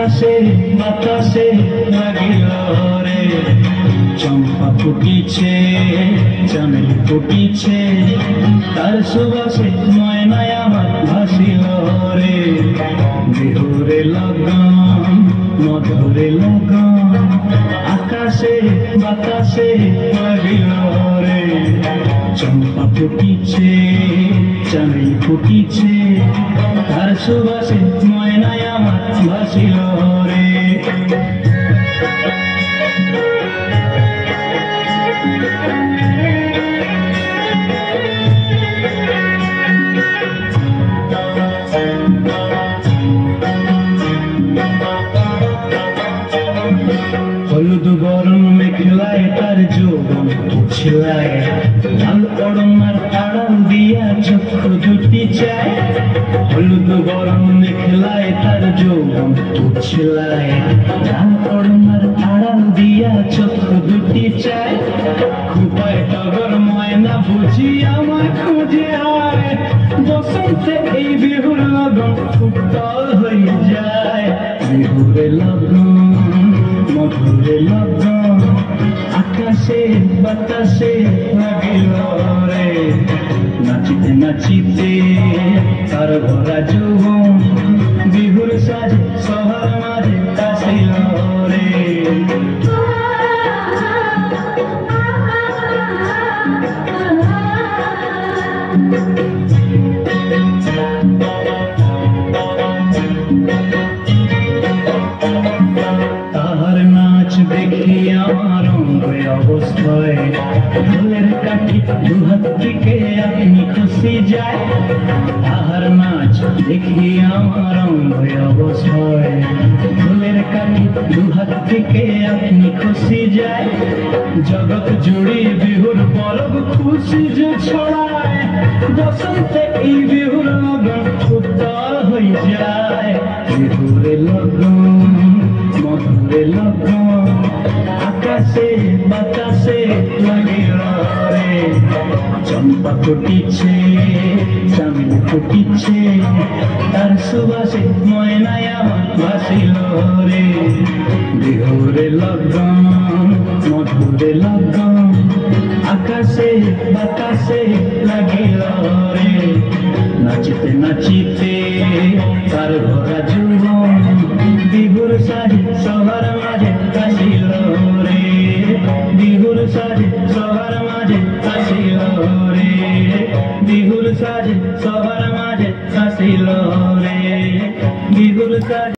আকাশে বাতাসে লাগিল রে চম্পা ফুটিছে চামেলি ফুটিছে তার সুবাসে ময়নায় আমার ভাসিল রে বিহুরে লগন মধুরে লগন আকাশে বাতাসে লাগিল রে চম্পা ফুটিছে চামেলি ফুটিছে তার সুবাসে ময়নায় আমার ভাসিল রে হলুদ বরণ মেঘলায় তার যৌবন ছিলায় লাল অরণ্যার আড়াল দিয়া চক্ষু দুটি চায় হলুদ বরণ মেঘলায় তার যৌবন ছিলায় লাল অরণ্যার আড়াল দিয়া চক্ষু দুটি চায় খুপায় টগর ময়না বুঝি আমায় খুঁজে আয় বসন্তে এই বিহুর লগন উত্তল হয়ে যায় বিহুরে লগন মধুরে লগন আকাশে বাতাসে লাগিল রে নাচিতে নাচিতে তার ভরা যৌবন বিহুর সাজে সবার মাঝে আসিল রে দেখি আমার অবস্থায় ফুলের কাঠি দুহাত থেকে আপনি খুশি যায় তাহার নাচ দেখি আমার অবস্থায় ফুলের কাঠি দুহাত থেকে আপনি খুশি যায় জগৎ জুড়ি বিহুর পরব খুশি যে ছড়ায় বসন্তে এই বিহুর লগন উত্তল হয়ে যায় বিহুরে লগন মধুরে লগন আকাশে বাতাসে লাগিল রে চম্পা ফুটিছে চামেলি ফুটিছে তার সুবাসে ময়নায় আমার ভাসিল রে বিহুরে লগন মধুরে লগন আকাশে বাতাসে লাগিল রে নাচিতে নাচিতে তার ভরা যৌবন বিহুর সাজে সবার মাঝে আসিল রে বিহুর সাজে সবার মাঝে আসিল রে বিহুর সাজে সবার মাঝে আসিল রে বিহুর সাজে